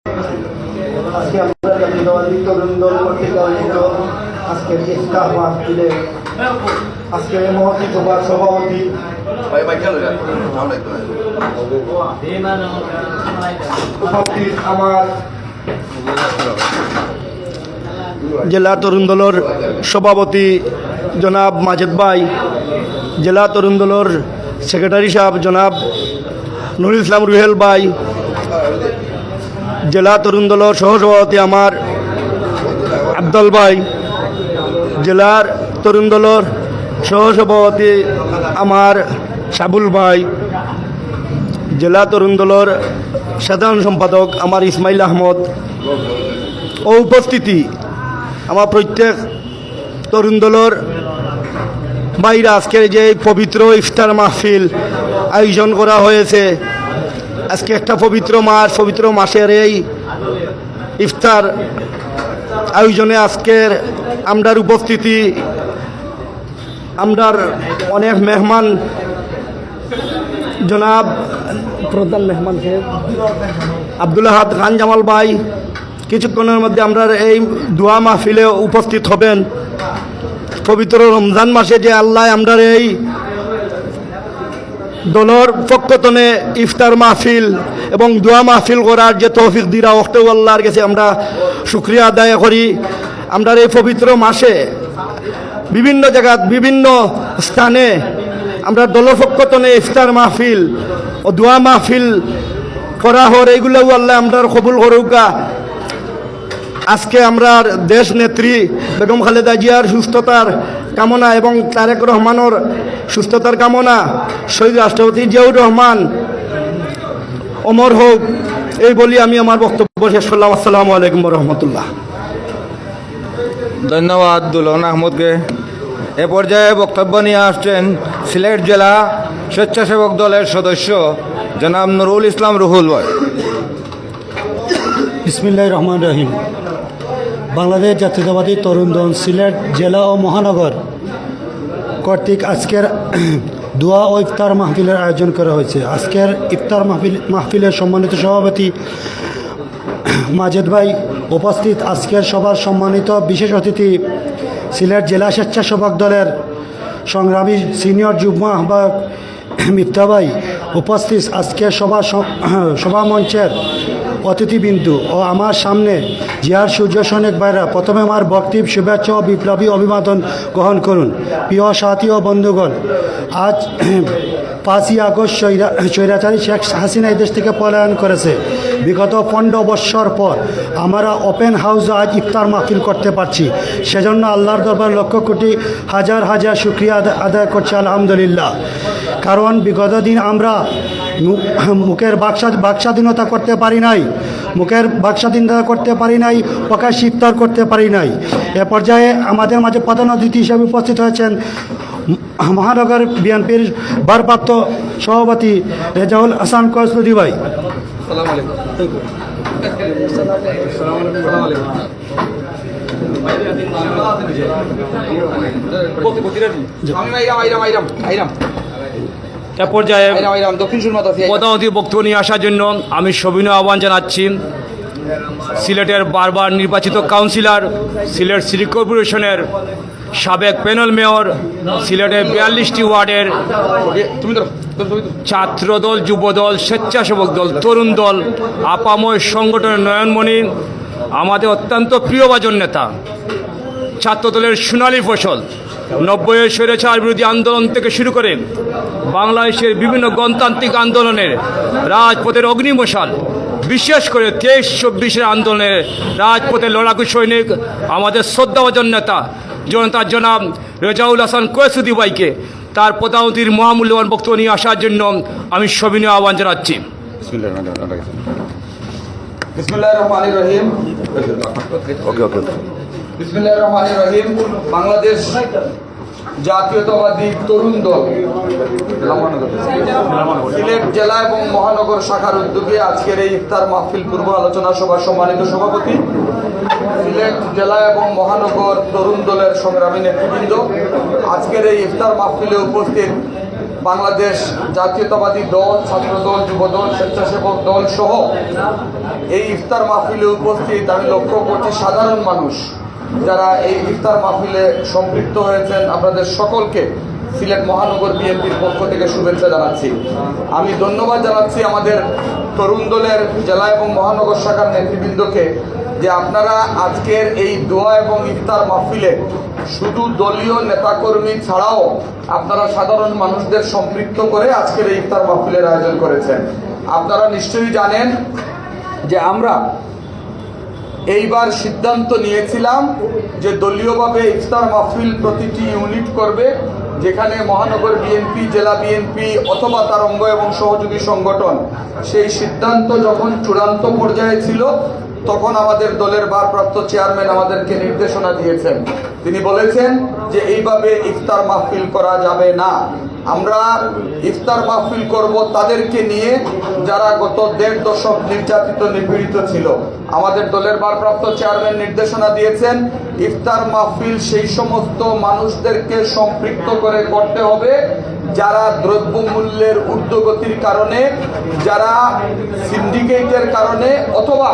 আজকে আমরা জাতীয়তাবাদী তরুণ দল কর্তৃক আয়োজিত আজকের ইফতার মাহফিলে আজকে মহতী সভার সভাপতি উপস্থিত আমার জেলা তরুণ দলের সভাপতি জনাব মাজেদ ভাই, জেলা তরুণ দলের সেক্রেটারি সাহেব জনাব নুরুল ইসলাম রুহেল ভাই, জেলা তরুণ দলের সহসভাপতি আমার আব্দুল ভাই, জেলার তরুণ দলের সহসভাপতি আমার সাবুল ভাই, জেলা তরুণ দলের সাধারণ সম্পাদক আমার ইসমাইল আহমদ ও উপস্থিতি আমার প্রত্যেক তরুণ দলের বাইরে আজকের যে পবিত্র ইফতার মাহফিল আয়োজন করা হয়েছে। আজকে একটা পবিত্র মাসের এই ইফতার আয়োজনে আজকের আমরার উপস্থিতি, আমরার অনেক মেহমান, জনাব প্রধান মেহমান আব্দুল আহাদ খান জামাল ভাই কিছুক্ষণের মধ্যে আমরা এই দোয়া মাহফিলে উপস্থিত হবেন। পবিত্র রমজান মাসে যে আল্লাহ আমরা এই দলর পক্ষতনে ইফতার মাহফিল এবং দোয়া মাহফিল করার যে তৌফিক দিরা ওয়াক্তেও আল্লাহর কাছে আমরা শুকরিয়া আদায় করি। আমরা এই পবিত্র মাসে বিভিন্ন জায়গা বিভিন্ন স্থানে আমরা দলের পক্ষতনে ইফতার মাহফিল ও দোয়া মাহফিল করা হর, এইগুলোও আল্লাহ আমরা কবুল করুকা। আজকে আমরা দেশ নেত্রী বেগম খালেদা জিয়ার সুস্থতার কামনা এবং তারেক রহমানের সুস্থতার কামনা, শহীদ রাষ্ট্রপতি জিয়াউর রহমান অমর হোক, এই বলি আমি আমার বক্তব্য শেষ করলাম। আসসালামু আলাইকুম রহমতুল্লাহ। ধন্যবাদ দুলন আহমদকে। এ পর্যায়ে বক্তব্য নিয়ে আসছেন সিলেট জেলা স্বেচ্ছাসেবক দলের সদস্য জনাব নুরুল ইসলাম রুহুল ভাই। বিসমিল্লাহির রহমানির রহিম। বাংলাদেশ জাতীয়তাবাদী তরুণ দল সিলেট জেলা ও মহানগর কর্তৃক আজকের দোয়া ও ইফতার মাহফিলের আয়োজন করা হয়েছে। আজকের ইফতার মাহফিলের সম্মানিত সভাপতি মাজেদ ভাই উপস্থিত। আজকের সভার সম্মানিত বিশেষ অতিথি সিলেট জেলা স্বেচ্ছাসেবক দলের সংগ্রামী সিনিয়র যুগ্ম আহ্বায়ক মিফতা ভাই উপস্থিত। আজকের সভা মঞ্চের অতিথিবিন্দু ও আমার সামনে জিয়ার সূর্য সৈনিক ভাইরা, প্রথমে আমার বক্তব্য শুভেচ্ছা ও বিপ্লবী অভিবাদন গ্রহণ করুন। প্রিয় সাথী ও বন্ধুগণ, আজ 5ই আগস্ট স্বৈরাচারী শেখ হাসিনা এই দেশ থেকে পলায়ন করেছে। বিগত 15 বৎসর পর আমরা ওপেন হাউসে আজ ইফতার মাহফিল করতে পারছি, সেজন্য আল্লাহর দরবার লক্ষ কোটি হাজার হাজার শুকরিয়া আদায় করছি আলহামদুলিল্লাহ। কারণ বিগত দিন আমরা মুখের বাকস্বাধীনতা করতে পারি নাই, প্রকাশ ইফতার করতে পারি নাই। এ পর্যায়ে আমাদের মাঝে প্রধান অতিথি হিসেবে উপস্থিত হয়েছেন মহানগর বিএনপির ভারপ্রাপ্ত সভাপতি রেজাউল হাসান কসুদি ভাই। পর্যায়ে প্রধান অতিথি বক্তব্য নিয়ে আসার জন্য আমি সবিনয় আহ্বান জানাচ্ছি সিলেটের বারবার নির্বাচিত কাউন্সিলর, সিলেট সিটি কর্পোরেশনের সাবেক প্যানেল মেয়র, সিলেটের 42টি ওয়ার্ডের ছাত্রদল, যুবদল, স্বেচ্ছাসেবক দল, তরুণ দল, আপাময় সংগঠনের নয়নমণি, আমাদের অত্যন্ত প্রিয়ভাজন নেতা, ছাত্রদলের সোনালী ফসল, 90-এর স্বৈরাচার বিরোধী আন্দোলন থেকে শুরু করে বাংলাদেশের বিভিন্ন গণতান্ত্রিক আন্দোলনের রাজপথের অগ্নিমশাল, বিশেষ করে 23-24-এর আন্দোলনের রাজপথের লড়াকু সৈনিক, আমাদের শ্রদ্ধাভাজন নেতা জনতা জনাব রেজাউল হাসান কসুদি ভাইকে তার প্রধান অতিথির মহামূল্যবান বক্তব্য নিয়ে আসার জন্য আমি সবিনয় আহ্বান জানাচ্ছি। বাংলাদেশ জাতীয়তাবাদী তরুণ দল সিলেট জেলা এবং মহানগর শাখার উদ্যোগে আজকের এই ইফতার মাহফিল পূর্ব আলোচনা সভার সম্মানিত সভাপতি, সিলেট জেলা এবং মহানগর তরুণ দলের সংগ্রামী নেতৃবৃন্দ, আজকের এই ইফতার মাহফিলে উপস্থিত বাংলাদেশ জাতীয়তাবাদী দল, ছাত্রদল, যুবদল, স্বেচ্ছাসেবক দল সহ এই ইফতার মাহফিলে উপস্থিত আমি লক্ষ্য করছি সাধারণ মানুষ যারা এই ইফতার মাহফিলে সম্পৃক্ত হয়েছেন, আপনাদের সকলকে সিলেট মহানগর বিএনপির পক্ষ থেকে শুভেচ্ছা জানাচ্ছি। আমি ধন্যবাদ জানাচ্ছি আমাদের তরুণ দলের জেলা এবং মহানগর শাখার নেতৃবৃন্দকে যে আপনারা আজকের এই দোয়া এবং ইফতার মাহফিলে শুধু দলীয় নেতাকর্মী ছাড়াও আপনারা সাধারণ মানুষদের সম্পৃক্ত করে আজকের এই ইফতার মাহফিলের আয়োজন করেছেন। আপনারা নিশ্চয়ই জানেন যে আমরা এইবার সিদ্ধান্ত নিয়েছিলাম যে দলীয়ভাবে ইফতার মাহফিল প্রতিটি ইউনিট করবে, যেখানে মহানগর বিএনপি, জেলা বিএনপি অথবা তার অঙ্গ এবং সহযোগী সংগঠন। সেই সিদ্ধান্ত যখন চূড়ান্ত পর্যায়ে ছিল তখন আমাদের দলের ভারপ্রাপ্ত চেয়ারম্যান আমাদেরকে নির্দেশনা দিয়েছেন। তিনি বলেছেন যে এইভাবে ইফতার মাহফিল করা যাবে না। আমরা ইফতার মাহফিল করব তাদেরকে নিয়ে যারা গত 1.5 দশক নির্যাতিত নিপীড়িত ছিল। আমাদের দলের ভারপ্রাপ্ত চেয়ারম্যান নির্দেশনা দিয়েছেন ইফতার মাহফিল সেই সমস্ত মানুষদেরকে সম্পৃক্ত করে করতে হবে যারা দ্রব্যমূল্যের ঊর্ধ্বগতির কারণে, যারা সিন্ডিকেটের কারণে, অথবা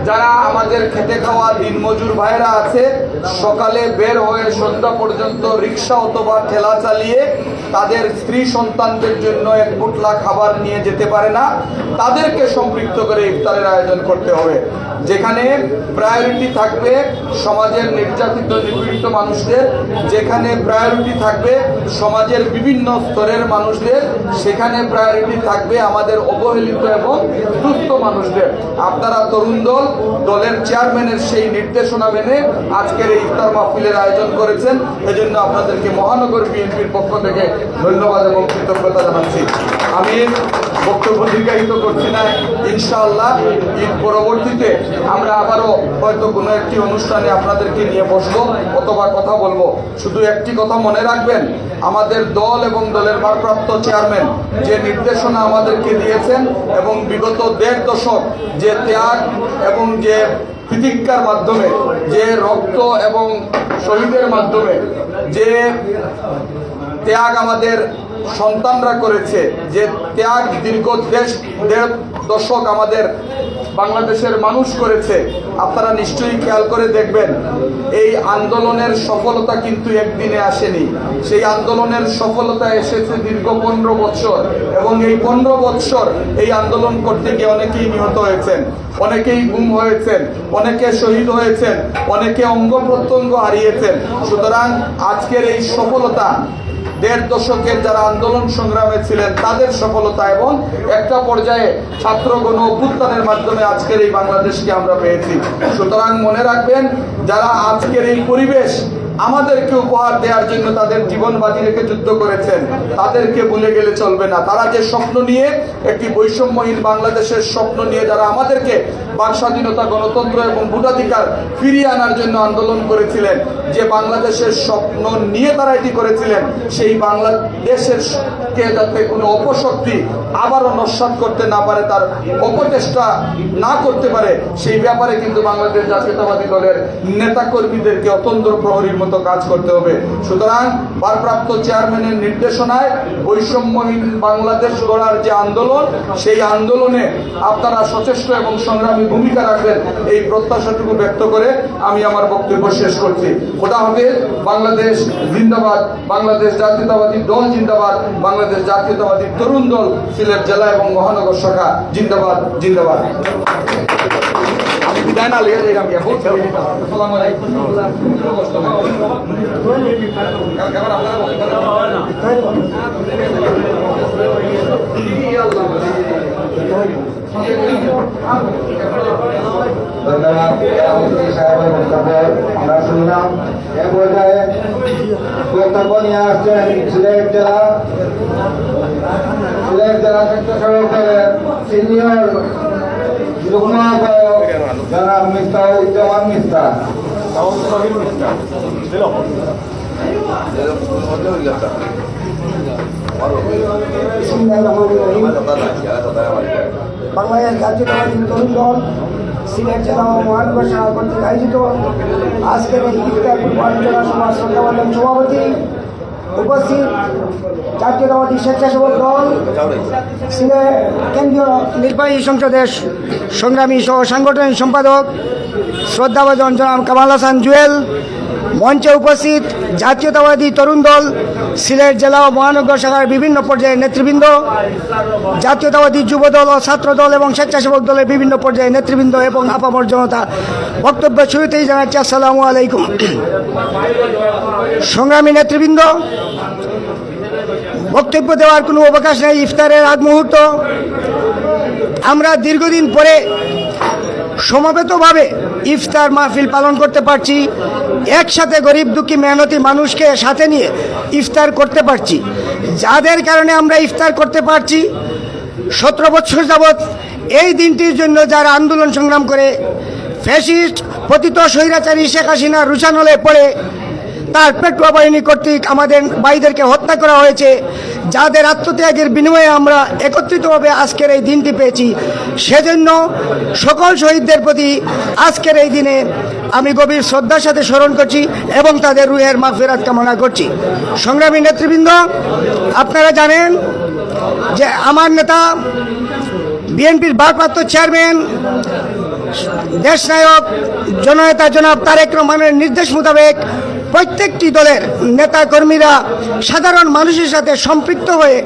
যারা আমাদের খেটে খাওয়া দিনমজুর ভাইরা আছে, সকালে বের হয়ে সন্ধ্যা পর্যন্ত রিক্সা অথবা ঠেলা চালিয়ে তাদের স্ত্রী সন্তানদের জন্য এক পুটলা খাবার নিয়ে যেতে পারে না, তাদেরকে সম্পৃক্ত করে ইফতারের আয়োজন করতে হবে। যেখানে প্রায়োরিটি থাকবে সমাজের নির্যাতিত নিপীড়িত মানুষদের, যেখানে প্রায়োরিটি থাকবে সমাজের বিভিন্ন স্তরের মানুষদের, সেখানে প্রায়োরিটি থাকবে আমাদের অবহেলিত এবং দুস্থ মানুষদের। আপনারা তরুণ দল, দলের চেয়ারম্যানের সেই নির্দেশনা মেনে আজকের এই ইফতার মাহফিলের আয়োজন করেছেন। এজন্য আপনাদেরকে মহানগর বিএনপির পক্ষ থেকে ধন্যবাদ এবং কৃতজ্ঞতা জানাচ্ছি। আমি বক্তব্য দীর্ঘায়িত করছি না। ইনশাআল্লাহ ঈদ পরবর্তীতে আমরা আবারও হয়তো কোনো একটি অনুষ্ঠানে আপনাদেরকে নিয়ে বসবো অথবা কথা বলবো। শুধু একটি কথা মনে রাখবেন, আমাদের দল এবং দলের ভারপ্রাপ্ত চেয়ারম্যান যে নির্দেশনা আমাদেরকে দিয়েছেন এবং বিগত 1.5 দশক যে ত্যাগ এবং যে প্রতিজ্ঞার মাধ্যমে, যে রক্ত এবং শহীদের মাধ্যমে যে ত্যাগ আমাদের সন্তানরা করেছে, যে ত্যাগ দীর্ঘ 1.5 দশক আমাদের বাংলাদেশের মানুষ করেছে, আপনারা নিশ্চয়ই খেয়াল করে দেখবেন এই আন্দোলনের সফলতা কিন্তু একদিনে আসেনি। সেই আন্দোলনের সফলতা এসেছে দীর্ঘ 15 বছর, এবং এই 15 বছর এই আন্দোলন করতে গিয়ে অনেকেই নিহত হয়েছেন, অনেকেই গুম হয়েছেন, অনেকে শহীদ হয়েছেন, অনেকে অঙ্গ প্রত্যঙ্গ হারিয়েছেন। সুতরাং আজকের এই সফলতা 1.5 দশকের যারা আন্দোলন সংগ্রামে ছিলেন তাদের সফলতা, এবং একটা পর্যায়ে ছাত্র গণ অভ্যুত্থানের মাধ্যমে আজকের এই বাংলাদেশকে আমরা পেয়েছি। সুতরাং মনে রাখবেন, যারা আজকের এই পরিবেশ আমাদেরকে উপহার দেওয়ার জন্য তাদের জীবন বাজি রেখে যুদ্ধ করেছেন, তাদেরকে ভুলে গেলে চলবে না। তারা যে স্বপ্ন নিয়ে, একটি বৈষম্যহীন বাংলাদেশের স্বপ্ন নিয়ে যারা আমাদেরকে বাক স্বাধীনতা, গণতন্ত্র এবং ভোটাধিকার ফিরিয়ে আনার জন্য আন্দোলন করেছিলেন, যে বাংলাদেশের স্বপ্ন নিয়ে তারা এটি করেছিলেন, সেই বাংলাদেশের কে যাতে কোনো অপশক্তি আবারও নস্যাৎ করতে না পারে, তার অপচেষ্টা না করতে পারে, সেই ব্যাপারে কিন্তু বাংলাদেশ জাতীয়তাবাদী দলের নেতাকর্মীদেরকে অতন্দ্র প্রহরীর মতো কাজ করতে হবে। সুতরাং ভারপ্রাপ্ত চেয়ারম্যানের নির্দেশনায় বৈষম্যহীন বাংলাদেশ গড়ার যে আন্দোলন, সেই আন্দোলনে আপনারা সচেষ্ট এবং সংগ্রামী ভূমিকা রাখবেন, এই প্রত্যাশাটুকু ব্যক্ত করে আমি আমার বক্তব্য শেষ করছি। খোদা হাফেজ। বাংলাদেশ জিন্দাবাদ, বাংলাদেশ জাতীয়তাবাদী দল জিন্দাবাদ, বাংলাদেশ জাতীয়তাবাদী তরুণ দল সিলেট জেলা এবং মহানগর শাখা জিন্দাবাদ, জিন্দাবাদ। আমি বিদায় না লিখে যাইলাম গিয়া বলছি। আসসালামু আলাইকুম। আমরা শুনলাম। এ পর্যায়ে বক্তব্য নিয়ে আসছেন সিলেট জেলা স্বেচ্ছাসেবক দলের সিনিয়র যুগ্ম আহ্বায়ক জনাব মিফতাহুজ্জামান মিফতাহ। বাংলাদেশ জাতীয়তাবাদী তরুণ দল সিলেট জেলা ও মহানগর শাখা কর্তৃক আয়োজিত আজকের এই ইফতার পূর্ব আলোচনা সভার শ্রদ্ধাবাদন সভাপতি উপস্থিত জাতীয়তাবাদী স্বেচ্ছাসেবক দল সিলেট কেন্দ্রীয় নির্বাহী সংসদের সংগ্রামী সহ সাংগঠনিক সম্পাদক শ্রদ্ধাভাজন জনাব কামাল হাসান জুয়েল, মঞ্চে উপস্থিত জাতীয়তাবাদী তরুণ দল সিলেট জেলা ও মহানগর শাখার বিভিন্ন পর্যায়ের নেতৃবৃন্দ, জাতীয়তাবাদী যুব দল ও ছাত্র দল এবং স্বেচ্ছাসেবক দলের বিভিন্ন পর্যায়ের নেতৃবৃন্দ এবং আপামর জনতা, বক্তব্য শুরুতেই জানাচ্ছি আসসালামু আলাইকুম। সংগ্রামী নেতৃবৃন্দ, বক্তব্য দেওয়ার কোনো অবকাশ নেই। ইফতারের আগ মুহূর্ত, আমরা দীর্ঘদিন পরে সমবেতভাবে ইফতার মাহফিল পালন করতে পারছি, একসাথে গরিব দুঃখী মেহনতি মানুষকে সাথে নিয়ে ইফতার করতে পারছি। যাদের কারণে আমরা ইফতার করতে পারছি, 17 বছর যাবৎ এই দিনটির জন্য যারা আন্দোলন সংগ্রাম করে ফ্যাসিস্ট পতিত স্বৈরাচারী শেখ হাসিনা রুশানলে পড়ে তার পেটুয়া বাহিনী কর্তৃক আমাদের ভাইদেরকে হত্যা করা হয়েছে, যাদের আত্মত্যাগের বিনিময়ে আমরা একত্রিতভাবে আজকের এই দিনটি পেয়েছি, সেজন্য সকল শহীদদের প্রতি আজকের এই দিনে আমি গভীর শ্রদ্ধার সাথে স্মরণ করছি এবং তাদের রুহের মাগফিরাত কামনা করছি। সংগ্রামী নেতৃবৃন্দ, আপনারা জানেন যে আমার নেতা বিএনপির ভারপ্রাপ্ত চেয়ারম্যান দেশনায়ক জননেতা জনাব তারেক রহমানের নির্দেশ মোতাবেক প্রত্যেকটি দলের নেতা কর্মীরা সাধারণ মানুষের সাথে সম্পৃক্ত হয়ে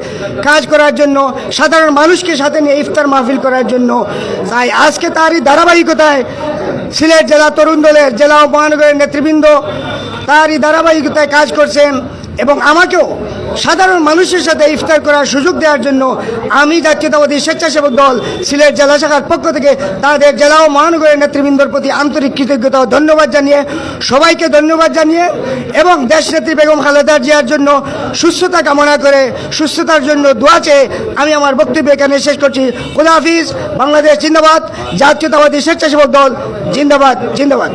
কাজ করার জন্য, সাধারণ মানুষকে সাথে নিয়ে ইফতার মাহফিল করার জন্য, তাই আজকে তারই ধারাবাহিকতায় সিলেট জেলা তরুণ দলের জেলা ও মহানগরের নেতৃবৃন্দ তারই ধারাবাহিকতায় কাজ করছেন এবং আমাকেও সাধারণ মানুষের সাথে ইফতার করার সুযোগ দেওয়ার জন্য আমি জাতীয়তাবাদী স্বেচ্ছাসেবক দল সিলেট জেলা শাখার পক্ষ থেকে তাদের জেলা ও মহানগরের নেতৃবৃন্দর প্রতি আন্তরিক কৃতজ্ঞতা ও ধন্যবাদ জানিয়ে, সবাইকে ধন্যবাদ জানিয়ে এবং দেশনেত্রী বেগম খালেদা জিয়ার জন্য সুস্থতা কামনা করে সুস্থতার জন্য দোয়া চেয়ে আমি আমার বক্তব্য এখানে শেষ করছি। খোদা হাফিজ। বাংলাদেশ জিন্দাবাদ। জাতীয়তাবাদী স্বেচ্ছাসেবক দল জিন্দাবাদ জিন্দাবাদ।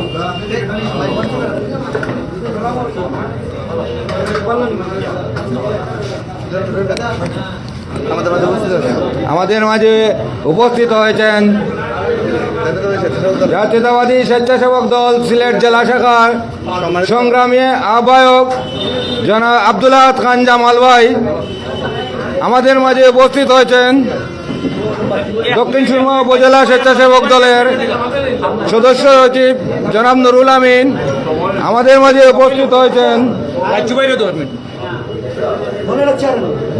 আমাদের মাঝে উপস্থিত হয়েছেন জাতীয়তাবাদী স্বেচ্ছাসেবক দল সিলেট জেলা শাখার সংগ্রামী আহ্বায়ক জনাব আব্দুল্লাহ খান জামাল ভাই। আমাদের মাঝে উপস্থিত হয়েছেন দক্ষিণ সুরমা উপজেলা স্বেচ্ছাসেবক দলের সদস্য সচিব জনাব নুরুল আমিন। আমাদের মাঝে উপস্থিত হয়েছেন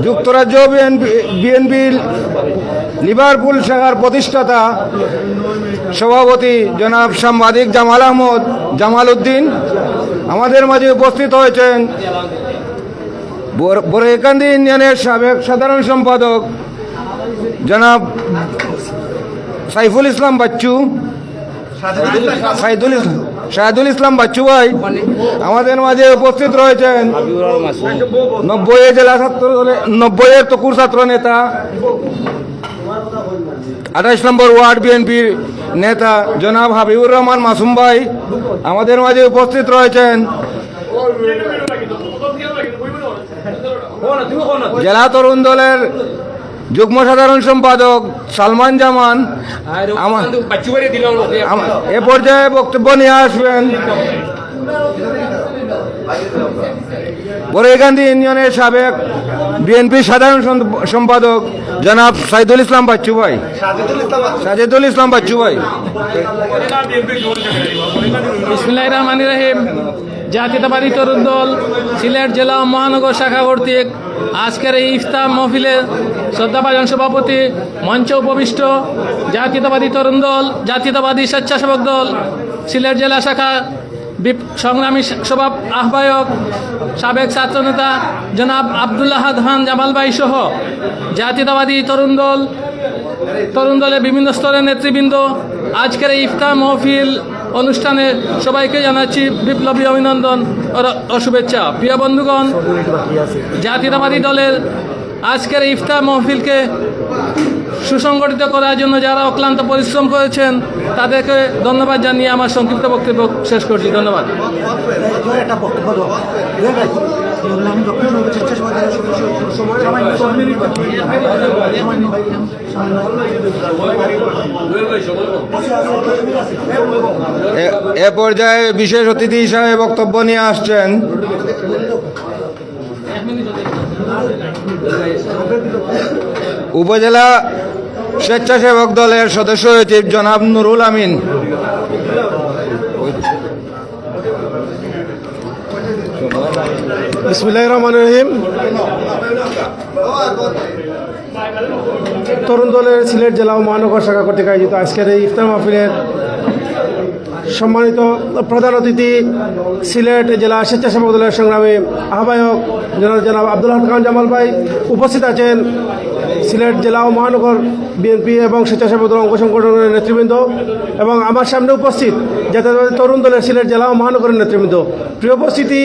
যুক্তরাজ্য বিএনপি লিভারপুল শাখার প্রতিষ্ঠাতা সভাপতি জনাব সাংবাদিক জামাল আহমদ জামাল উদ্দিন। আমাদের মাঝে উপস্থিত হয়েছেন বরেকান্দি ইউনিয়নের সাবেক সাধারণ সম্পাদক জনাব সাইফুল ইসলাম বাচ্চু, শাহিদুল ইসলাম বাচ্চু ভাই। আমাদের মাঝে উপস্থিত রয়েছেন 90 জেলা ছাত্র দলের 90 তকুর ছাত্র নেতা, 28 নম্বর ওয়ার্ড বিএনপির নেতা জনাব হাবিবুর রহমান মাসুম ভাই। আমাদের মাঝে উপস্থিত রয়েছেন জেলা তরুণ দলের যুগ্ম সাধারণ সম্পাদক সালমান জামান। এ পর্যায়ে বক্তব্য নিয়ে আসবেন বরেগান্ধী ইউনিয়নের সাবেক বিএনপি সাধারণ সম্পাদক জনাব সাইদুল ইসলাম বাচ্চু ভাই, সাজিদুল ইসলাম বাচ্চু ভাই। বিসমিল্লাহির রহমানির রহিম। জাতীয়তাবাদী তরুণ দল সিলেট জেলা ও মহানগর শাখা কর্তৃক আজকের এই ইফতার মাহফিলের শ্রদ্ধাভাজন সভাপতি, মঞ্চে উপবিষ্ট জাতীয়তাবাদী তরুণ দল জাতীয়তাবাদী স্বেচ্ছাসেবক দল সিলেট জেলা শাখা সংগ্রামী সভা আহ্বায়ক সাবেক ছাত্রনেতা জনাব আব্দুল্লাহ খান জামাল ভাই সহ জাতীয়তাবাদী তরুণ দলের বিভিন্ন স্তরের নেতৃবৃন্দ, আজকের এই ইফতার মাহফিল অনুষ্ঠানে সবাইকে জানাচ্ছি বিপ্লবী অভিনন্দন ও শুভেচ্ছা। প্রিয় বন্ধুগণ, জাতীয়তাবাদী দলের আজকের এই ইফতার মাহফিলকে সুসংগঠিত করার জন্য যারা অক্লান্ত পরিশ্রম করেছেন তাদেরকে ধন্যবাদ জানিয়ে আমার সংক্ষিপ্ত বক্তব্য শেষ করছি। ধন্যবাদ। এ পর্যায়ে বিশেষ অতিথি হিসাবে বক্তব্য নিয়ে আসছেন উপজেলা স্বেচ্ছাসেবক দলের সদস্য সচিব জনাব নুরুল আমিন। বিসমিল্লাহির রহমানির রহিম। তরুণ দলের সিলেট জেলা ও মহানগর শাখা কর্তৃক আয়োজিত আজকের এই ইফতার মাহফিলের সম্মানিত প্রধান অতিথি সিলেট জেলা স্বেচ্ছাসেবক দলের সংগ্রামী আহ্বায়ক জনাব আব্দুল হক খান জামাল ভাই, উপস্থিত আছেন সিলেট জেলা ও মহানগর বিএনপি এবং স্বেচ্ছাসেবক দল অঙ্গ সংগঠনের নেতৃবৃন্দ এবং আমার সামনে উপস্থিত জাতীয়তাবাদী তরুণ দলের সিলেট জেলা ও মহানগরের নেতৃবৃন্দ। প্রিয় উপস্থিতি,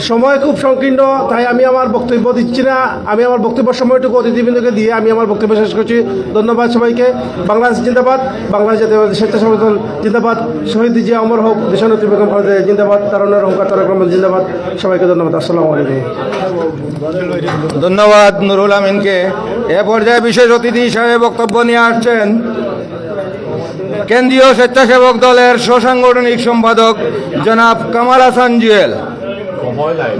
সময় খুব সংকীর্ণ, তাই আমি আমার বক্তব্য দিচ্ছি না। আমি আমার বক্তব্য সময়টুকু অতিথিবৃন্দকে দিয়ে আমি আমার বক্তব্য শেষ করছি। ধন্যবাদ সবাইকে। বাংলাদেশ জিন্দাবাদ, বাংলাদেশ জাতীয়তাবাদী স্বেচ্ছাসেবক দল জিন্দাবাদ, শহীদ জিয়া অমর হোক, দেশনেত্রী বেগম খালেদা জিয়া জিন্দাবাদ, তারুণ্যের অহংকার তারেক রহমান জিন্দাবাদ। সবাইকে ধন্যবাদ। আসসালামু আলাইকুম। ধন্যবাদ নুরুল আমিনকে। এ পর্যায়ে বিশেষ অতিথি হিসাবে বক্তব্য নিয়ে আসছেন কেন্দ্রীয় স্বেচ্ছাসেবক দলের সাংগঠনিক সম্পাদক জনাব কামাল হাসান জুয়েল।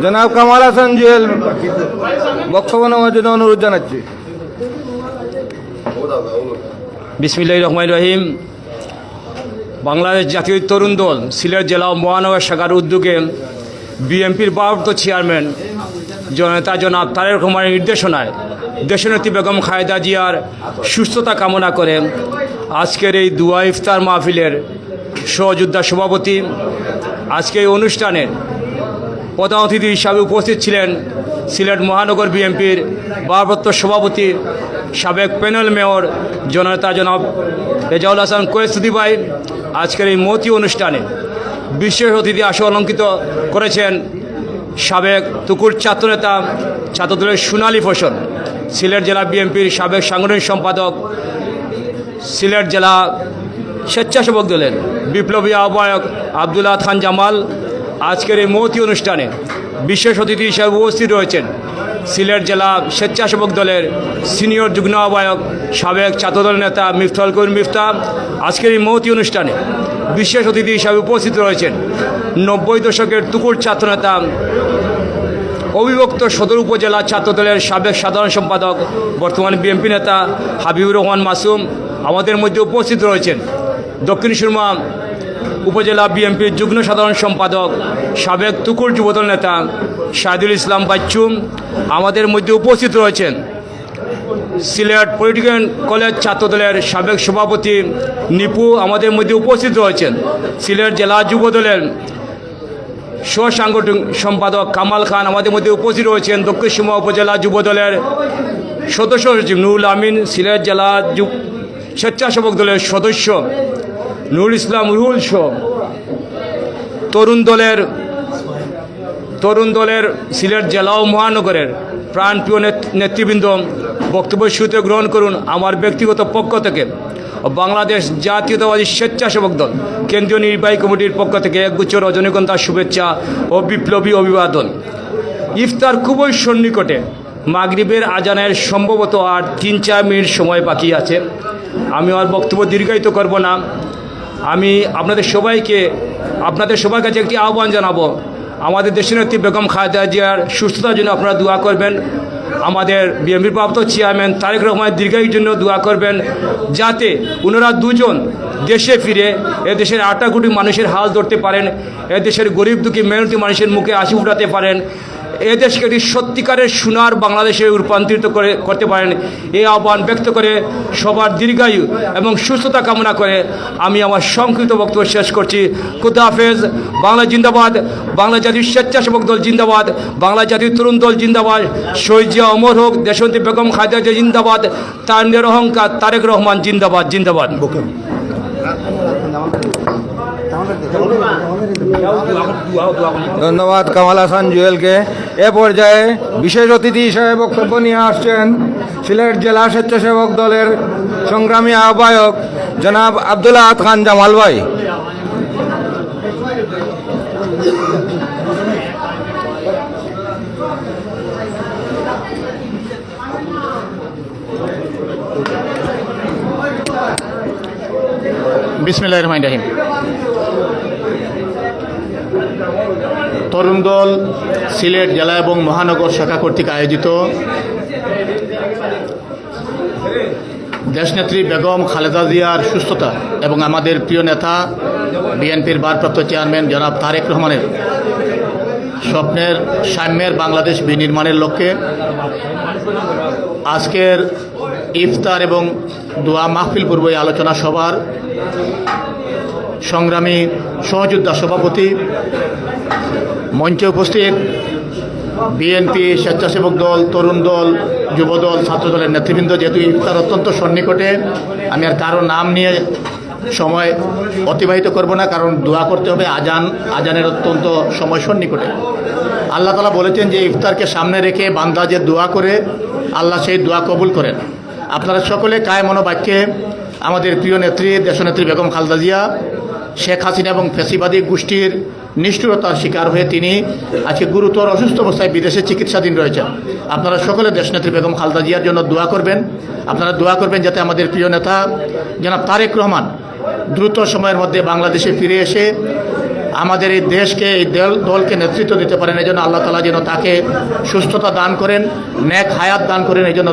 জনাব কামাল হাসান জুয়েল বক্তব্য নেওয়ার জন্য অনুরোধ জানাচ্ছি। বিসমিল্লাহির রহমানির রহিম। বাংলাদেশ জাতীয় তরুণ দল সিলেট জেলা ও মহানগর শাখার উদ্যোগে বিএনপির ভারপ্রাপ্ত চেয়ারম্যান জনতা জনাব তারেক রহমানের নির্দেশনায় দেশনেত্রী বেগম খালেদা জিয়ার সুস্থতা কামনা করে আজকের এই দুয়া ইফতার মাহফিলের সহযোদ্ধা সভাপতি। আজকে এই অনুষ্ঠানের প্রধান অতিথি হিসাবে উপস্থিত ছিলেন সিলেট মহানগর বিএনপির ভারপ্রাপ্ত সভাপতি সাবেক প্যানেল মেয়র জনতা জনাব রেজাউল হাসান কোয়েসুদ্দি ভাই। আজকের এই মহতী অনুষ্ঠানে বিশেষ অতিথি আসে অলঙ্কিত করেছেন সাবেক তুকুর ছাত্রনেতা ছাত্রদলের সোনালী ফসল, সিলেট জেলা বিএনপির সাবেক সাংগঠনিক সম্পাদক, সিলেট জেলা স্বেচ্ছাসেবক দলের বিপ্লবী আহ্বায়ক আব্দুল হক খান জামাল। আজকের এই মহতী অনুষ্ঠানে বিশেষ অতিথি হিসেবে উপস্থিত রয়েছেন সিলেট জেলা স্বেচ্ছাসেবক দলের সিনিয়র যুগ্ম আহ্বায়ক সাবেক ছাত্রদল নেতা মিফতাহুল কবির মিফতা। আজকের এই মহতী অনুষ্ঠানে বিশেষ অতিথি হিসাবে উপস্থিত রয়েছেন 90 দশকের তুকুর ছাত্রনেতা অবিভক্ত সদর উপজেলা ছাত্রদলের সাবেক সাধারণ সম্পাদক বর্তমান বিএনপি নেতা হাবিবুর রহমান মাসুম। আমাদের মধ্যে উপস্থিত রয়েছেন দক্ষিণ সুরমা উপজেলা বিএনপির যুগ্ম সাধারণ সম্পাদক সাবেক তুকুর যুবদল নেতা শাহিদুল ইসলাম বাচ্চুম। আমাদের মধ্যে উপস্থিত রয়েছেন সিলেট পলিটিক্যাল কলেজ ছাত্রদলের সাবেক সভাপতি নিপু। আমাদের মধ্যে উপস্থিত রয়েছেন সিলেট জেলা যুবদলের সাংগঠনিক সম্পাদক কামাল খান। আমাদের মধ্যে উপস্থিত রয়েছেন দক্ষিণ সুরমা উপজেলা যুবদলের সদস্য সচিব নুরুল আমিন, সিলেট জেলা স্বেচ্ছাসেবক দলের সদস্য নুরুল ইসলাম রুহুল সহ তরুণ দলের সিলেট জেলা ও মহানগরের প্রাণপ্রিয় নেতৃবৃন্দ, বক্তব্য শুরুতে গ্রহণ করুন আমার ব্যক্তিগত পক্ষ থেকে বাংলাদেশ জাতীয়তাবাদী স্বেচ্ছাসেবক দল কেন্দ্রীয় নির্বাহী কমিটির পক্ষ থেকে একগুচ্ছ রজনীগন্ধা শুভেচ্ছা ও বিপ্লবী অভিবাদন। ইফতার খুবই সন্নিকটে, মাগরিবের আজানের সম্ভবত আর 3-4 মিনিট সময় বাকি আছে। আমি আর বক্তব্য দীর্ঘায়িত করব না। আমি আপনাদের সবার কাছে একটি আহ্বান জানাবো, আমাদের দেশনেত্রী বেগম খালেদা জিয়ার সুস্থতার জন্য আপনারা দোয়া করবেন। আমাদের বিএনপির প্রাপ্ত চেয়ারম্যান তারেক রহমানের দীর্ঘায়ুর জন্য দোয়া করবেন, যাতে ওনারা দুজন দেশে ফিরে এদেশের 8 কোটি মানুষের হাল ধরতে পারেন, এদেশের গরিব দুঃখী মেহনতি মানুষের মুখে হাসি ফুটাতে পারেন, এদেশকে একটি সত্যিকারের সোনার বাংলাদেশে রূপান্তরিত করতে পারেন। এই আহ্বান ব্যক্ত করে সবার দীর্ঘায়ু এবং সুস্থতা কামনা করে আমি আমার সংক্ষিপ্ত বক্তব্য শেষ করছি। খুদা হাফেজ। বাংলা জিন্দাবাদ, বাংলা জাতীয় স্বেচ্ছাসেবক দল জিন্দাবাদ, বাংলা জাতীয় তরুণ দল জিন্দাবাদ, শহীদ জিয়া অমর হোক, দেশনেত্রী বেগম খালেদা জিয়া জিন্দাবাদ, তারুণ্যের অহংকার তারেক রহমান জিন্দাবাদ জিন্দাবাদ। ধন্যবাদ কামাল হাসান জুয়েলকে। এ পর্যায়ে বিশেষ অতিথি হিসেবে বক্তব্য নিয়ে আসছেন সিলেট জেলা স্বেচ্ছাসেবক দলের সংগ্রামী আহ্বায়ক জনাব আব্দুল হক খান জামাল ভাই। বিসমিল্লাহির রহমানির রহিম। তরুণ দল সিলেট জেলা এবং মহানগর শাখা কর্তৃক আয়োজিত দেশনেত্রী বেগম খালেদা জিয়ার সুস্থতা এবং আমাদের প্রিয় নেতা বিএনপির ভারপ্রাপ্ত চেয়ারম্যান জনাব তারেক রহমানের স্বপ্নের সাম্যের বাংলাদেশ বিনির্মাণের লক্ষ্যে আজকের ইফতার এবং দোয়া মাহফিল পূর্ব এই আলোচনা সভার সংগ্রামী সহযোদ্ধা সভাপতি, মঞ্চে উপস্থিত বিএনপি, স্বেচ্ছাসেবক দল, তরুণ দল, যুব দল, ছাত্র দলের নেতৃবৃন্দ, যেহেতু ইফতার অত্যন্ত সন্নিকটে আমি আর কারো নাম নিয়ে সময় অতিবাহিত করব না, কারণ দোয়া করতে হবে। আজানের অত্যন্ত সময় সন্নিকটে। আল্লাহ তাআলা বলেছেন যে ইফতারকে সামনে রেখে বান্দা যে দোয়া করে আল্লাহ সেই দোয়া কবুল করেন। আপনারা সকলে কায় মনোবাক্যে আমাদের প্রিয় নেত্রী দেশনেত্রী বেগম খালেদা জিয়া শেখ হাসিনা এবং ফ্যাসিবাদী গোষ্ঠীর নিষ্ঠুরতার শিকার হয়ে তিনি আজকে গুরুতর অসুস্থ অবস্থায় বিদেশে চিকিৎসাধীন রয়েছেন। আপনারা সকলে দেশনেত্রী বেগম খালেদা জিয়ার জন্য দোয়া করবেন। আপনারা দোয়া করবেন যাতে আমাদের প্রিয় নেতা জনাব তারেক রহমান দ্রুত সময়ের মধ্যে বাংলাদেশে ফিরে এসে আমাদের এই দেশকে, এই দলকে নেতৃত্ব দিতে পারেন। এই জন্য আল্লাহ তাআলা যেন তাকে সুস্থতা দান করেন, নেক হায়াত দান করেন, এই জন্য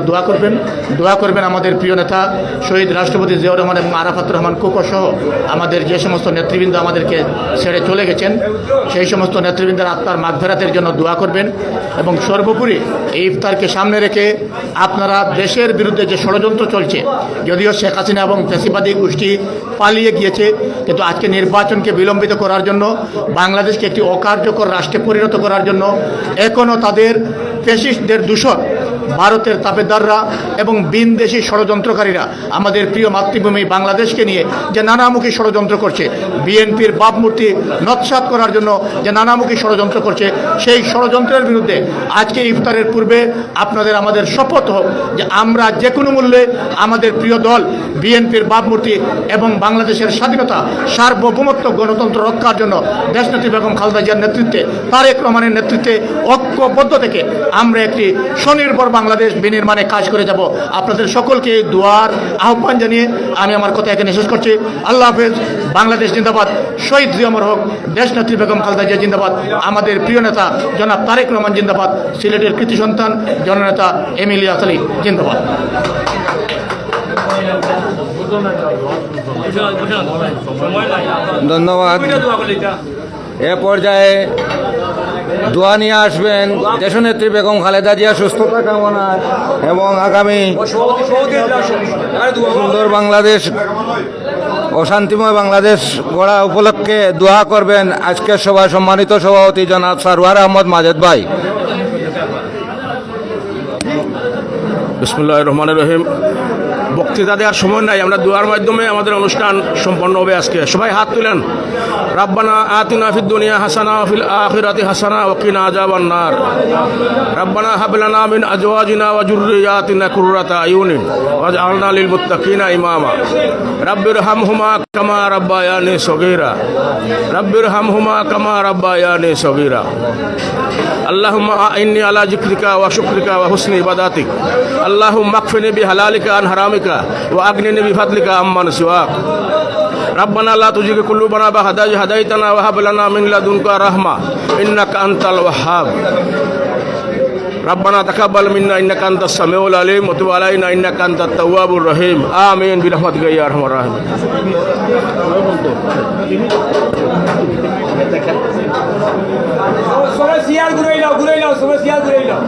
দোয়া করবেন আমাদের প্রিয় নেতা শহীদ রাষ্ট্রপতি জিয়াউর রহমান এবং আরাফাত রহমান কোকো সহ আমাদের যে সমস্ত নেতৃবৃন্দ আমাদেরকে ছেড়ে চলে গেছেন সেই সমস্ত নেতৃবৃন্দের আত্মার মাগফিরাতের জন্য দোয়া করবেন। এবং সর্বোপরি এই ইফতারকে সামনে রেখে আপনারা দেশের বিরুদ্ধে যে ষড়যন্ত্র চলছে, যদিও শেখ হাসিনা এবং ফ্যাসিবাদী গোষ্ঠী পালিয়ে গিয়েছে, কিন্তু আজকে নির্বাচনকে বিলম্বিত করার জন্য, বাংলাদেশকে একটি অকার্যকর রাষ্ট্রে পরিণত করার জন্য এখনও তাদের ফ্যাসিস্টদের দূষণ, ভারতের তাবেদাররা এবং বিনদেশি ষড়যন্ত্রকারীরা আমাদের প্রিয় মাতৃভূমি বাংলাদেশকে নিয়ে যে নানামুখী ষড়যন্ত্র করছে, বিএনপির ভাবমূর্তি নৎসাৎ করার জন্য যে নানামুখী ষড়যন্ত্র করছে, সেই ষড়যন্ত্রের বিরুদ্ধে আজকে ইফতারের পূর্বে আপনাদের আমাদের শপথ হোক যে আমরা যে কোনো মূল্যে আমাদের প্রিয় দল বিএনপির ভাবমূর্তি এবং বাংলাদেশের স্বাধীনতা, সার্বভৌমত্ব, গণতন্ত্র রক্ষার জন্য দেশনেত্রী বেগম খালেদা জিয়ার নেতৃত্বে, তারেক রহমানের নেতৃত্বে ঐক্যবদ্ধ থেকে আমরা একটি স্বনির্ভর বাংলাদেশ বিনির্মাণে কাজ করে যাব। আপনাদের সকলকে দোয়ার আহ্বান জানিয়ে আমি আমার কথা এখানে শেষ করছি। আল্লাহ হাফেজ। বাংলাদেশ জিন্দাবাদ। শহীদ জিয়া অমর হোক। দেশনেত্রী বেগম খালেদা জিয়া জিন্দাবাদ। আমাদের প্রিয় নেতা জনাব তারেক রহমান জিন্দাবাদ। সিলেটের কৃতি সন্তান জননেতা এমিলিয়া আলী জিন্দাবাদ। ধন্যবাদ। এ পর্যায়ে দোয়া নিয়ে আসবেন দেশনেত্রী বেগম খালেদা জিয়া সুস্থতা কামনা এবং আগামী সুন্দর বাংলাদেশ ও শান্তিময় বাংলাদেশ গড়া উপলক্ষে দোয়া করবেন আজকের সভায় সম্মানিত সভাপতি জনাব সারওয়ার আহমদ মাজেদ ভাই। বিসমিল্লাহির রহমানির রহিম। বক্তৃতা দেওয়ার সময় নাই, আমরা দোয়ার মাধ্যমে আমাদের অনুষ্ঠান সম্পন্ন হবে। আজকে সবাই হাত তুলেন। রাব্বানা আতিনা ফিদ দুনিয়া হাসানা ওয়া ফিল আখিরাতি হাসানা ওয়া কিনা আযাবান নার। রাব্বানা হাব লানা মিন আজওয়াজিনা ওয়া যুররিয়াতিনা কুররাতা আয়ুনিন ওয়াজআলনা লিল মুত্তাকিনা ইমামা। রাব্বিরহামহুমা কামা রাব্বায়ানি সগীরা। রাব্বিরহামহুমা কামা রাব্বায়ানি সগীরা। আল্লাহুম্মা আইন্নি আলা যিকরিকা ওয়া শুকরিকা ওয়া হুসনি ইবাদাতিক। আল্লাহুম্মা আকফিনি বিহালালিকা আন হারামিকা ওয়া আগনিনি বিফাদলিকা আম্মান সিওয়াক। রাব্বানা লা তুজিগ কুলুবানা বা'দা ইয হাদাইতানা ওয়া হাব লানা মিন লাদুনকা রাহমা ইন্নাকা আনতাল ওয়াহ্হাব। রাব্বানা তাকাব্বাল মিন্না ইন্নাকা আনতাস সামিউল আলিম ওয়া তুব আলাইনা ইন্নাকা আনতাত তাওয়াবুর রহিম। আমিন বিরহমাতিকা ইয়া আরহামার রাহিমিন। সবাই সিয়ার ঘুরে নাও সবাই সিয়ার ঘুরে নাও।